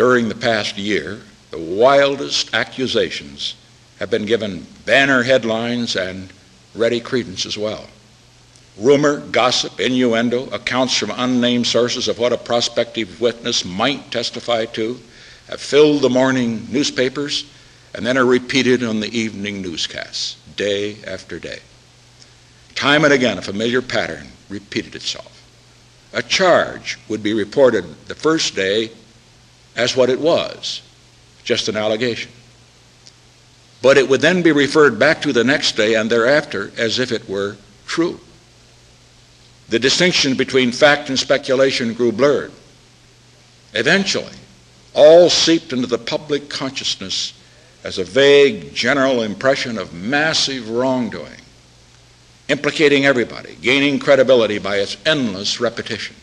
During the past year, the wildest accusations have been given banner headlines and ready credence as well. Rumor, gossip, innuendo, accounts from unnamed sources of what a prospective witness might testify to have filled the morning newspapers and then are repeated on the evening newscasts, day after day. Time and again, a familiar pattern repeated itself. A charge would be reported the first day as what it was, just an allegation. But it would then be referred back to the next day and thereafter as if it were true. The distinction between fact and speculation grew blurred. Eventually, all seeped into the public consciousness as a vague general impression of massive wrongdoing, implicating everybody, gaining credibility by its endless repetition.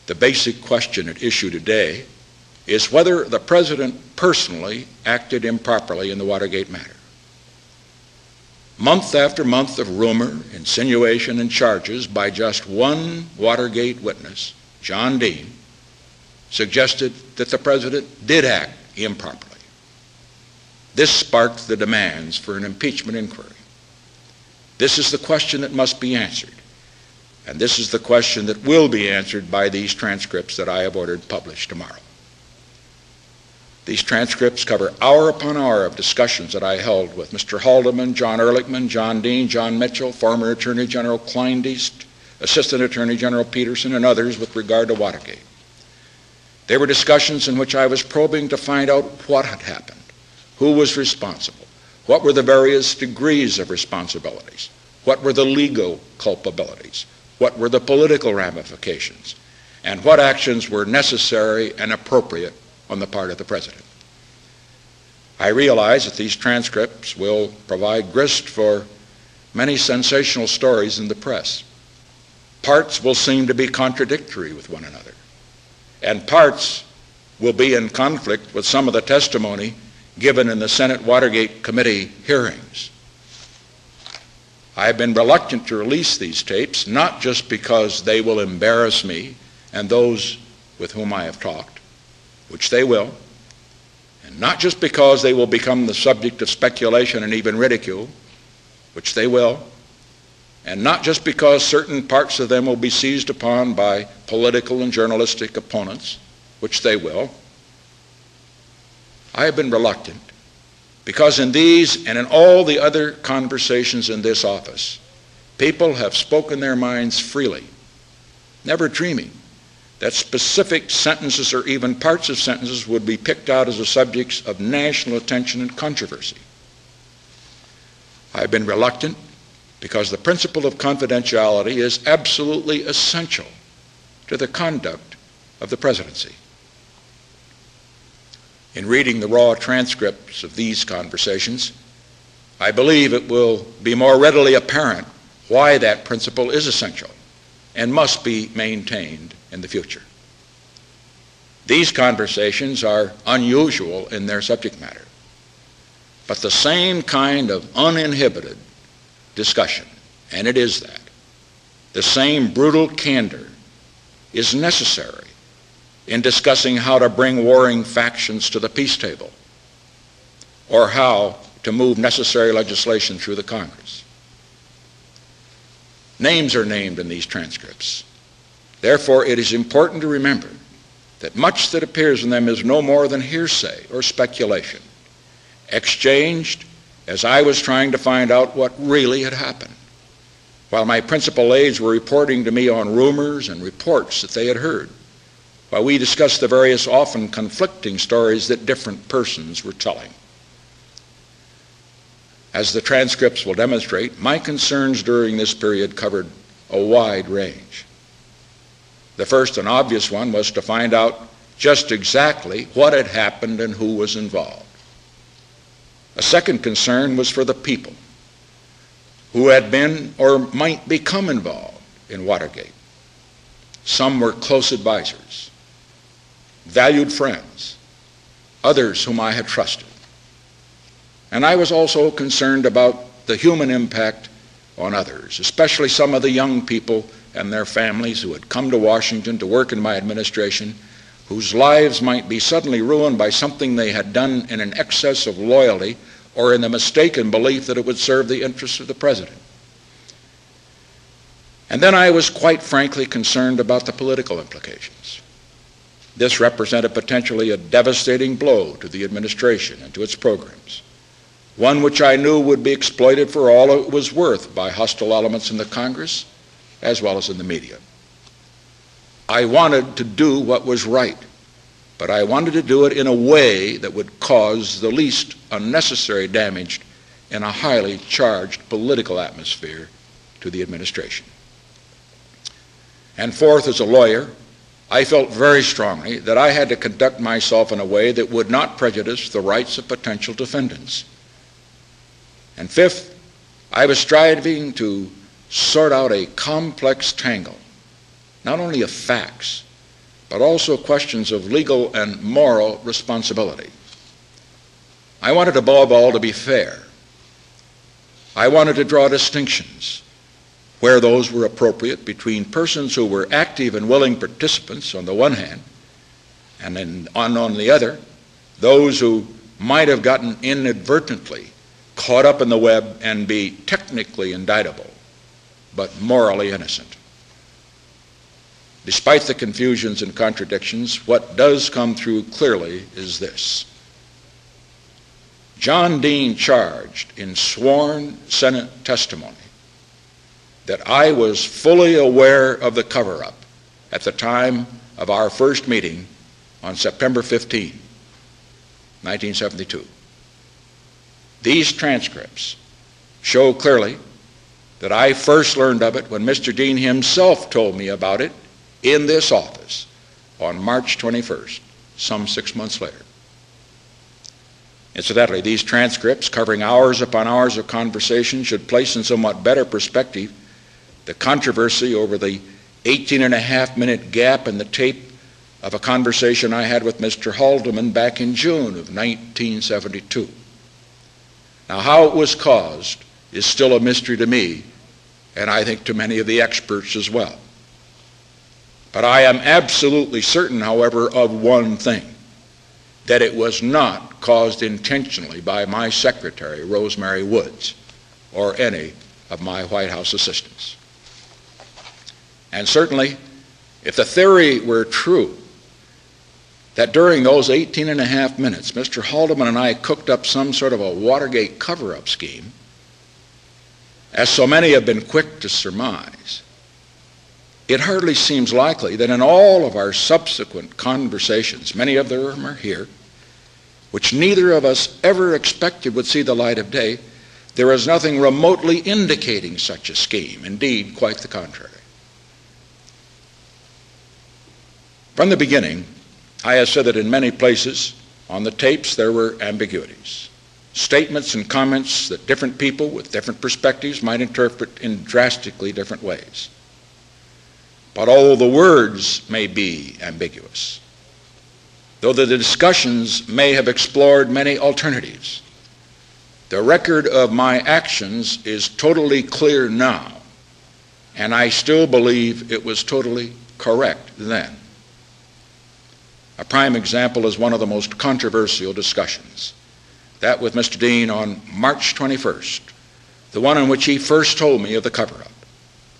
The basic question at issue today is whether the President personally acted improperly in the Watergate matter. Month after month of rumor, insinuation, and charges by just one Watergate witness, John Dean, suggested that the President did act improperly. This sparked the demands for an impeachment inquiry. This is the question that must be answered, and this is the question that will be answered by these transcripts that I have ordered published tomorrow. These transcripts cover hour upon hour of discussions that I held with Mr. Haldeman, John Ehrlichman, John Dean, John Mitchell, former Attorney General Kleindienst, Assistant Attorney General Peterson, and others with regard to Watergate. They were discussions in which I was probing to find out what had happened, who was responsible, what were the various degrees of responsibilities, what were the legal culpabilities, what were the political ramifications, and what actions were necessary and appropriate on the part of the President. I realize that these transcripts will provide grist for many sensational stories in the press. Parts will seem to be contradictory with one another, and parts will be in conflict with some of the testimony given in the Senate Watergate Committee hearings. I have been reluctant to release these tapes, not just because they will embarrass me and those with whom I have talked, which they will, and not just because they will become the subject of speculation and even ridicule, which they will, and not just because certain parts of them will be seized upon by political and journalistic opponents, which they will. I have been reluctant because in these and in all the other conversations in this office, people have spoken their minds freely, never dreaming that specific sentences or even parts of sentences would be picked out as the subjects of national attention and controversy. I have been reluctant because the principle of confidentiality is absolutely essential to the conduct of the presidency. In reading the raw transcripts of these conversations, I believe it will be more readily apparent why that principle is essential and must be maintained in the future. These conversations are unusual in their subject matter, but the same kind of uninhibited discussion, and it is that, the same brutal candor is necessary in discussing how to bring warring factions to the peace table or how to move necessary legislation through the Congress. Names are named in these transcripts. Therefore, it is important to remember that much that appears in them is no more than hearsay or speculation, exchanged as I was trying to find out what really had happened, while my principal aides were reporting to me on rumors and reports that they had heard, while we discussed the various often conflicting stories that different persons were telling. As the transcripts will demonstrate, my concerns during this period covered a wide range. The first and obvious one was to find out just exactly what had happened and who was involved. A second concern was for the people who had been or might become involved in Watergate. Some were close advisors, valued friends, others whom I had trusted. And I was also concerned about the human impact on others, especially some of the young people and their families who had come to Washington to work in my administration, whose lives might be suddenly ruined by something they had done in an excess of loyalty or in the mistaken belief that it would serve the interests of the President. And then I was quite frankly concerned about the political implications. This represented potentially a devastating blow to the administration and to its programs, one which I knew would be exploited for all it was worth by hostile elements in the Congress as well as in the media. I wanted to do what was right, but I wanted to do it in a way that would cause the least unnecessary damage in a highly charged political atmosphere to the administration. And fourth, as a lawyer, I felt very strongly that I had to conduct myself in a way that would not prejudice the rights of potential defendants. And fifth, I was striving to sort out a complex tangle, not only of facts, but also questions of legal and moral responsibility. I wanted above all to be fair. I wanted to draw distinctions where those were appropriate between persons who were active and willing participants on the one hand, and then on the other, those who might have gotten inadvertently caught up in the web and be technically indictable, but morally innocent. Despite the confusions and contradictions, what does come through clearly is this. John Dean charged in sworn Senate testimony that I was fully aware of the cover-up at the time of our first meeting on September 15, 1972. These transcripts show clearly that I first learned of it when Mr. Dean himself told me about it in this office on March 21st, some 6 months later. Incidentally, these transcripts, covering hours upon hours of conversation, should place in somewhat better perspective the controversy over the 18-and-a-half-minute gap in the tape of a conversation I had with Mr. Haldeman back in June of 1972. Now, how it was caused is still a mystery to me, and I think to many of the experts as well. But I am absolutely certain, however, of one thing, that it was not caused intentionally by my secretary, Rosemary Woods, or any of my White House assistants. And certainly, if the theory were true, that during those 18-and-a-half minutes, Mr. Haldeman and I cooked up some sort of a Watergate cover-up scheme, as so many have been quick to surmise, it hardly seems likely that in all of our subsequent conversations, many of them are here, which neither of us ever expected would see the light of day, there is nothing remotely indicating such a scheme. Indeed, quite the contrary. From the beginning, I have said that in many places on the tapes there were ambiguities, statements and comments that different people with different perspectives might interpret in drastically different ways. But although the words may be ambiguous, though the discussions may have explored many alternatives, the record of my actions is totally clear now, and I still believe it was totally correct then. A prime example is one of the most controversial discussions, that with Mr. Dean on March 21st, the one in which he first told me of the cover-up,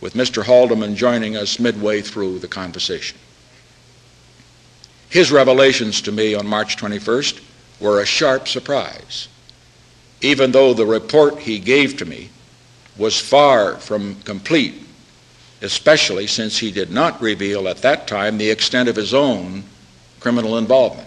with Mr. Haldeman joining us midway through the conversation. His revelations to me on March 21st were a sharp surprise, even though the report he gave to me was far from complete, especially since he did not reveal at that time the extent of his own criminal involvement.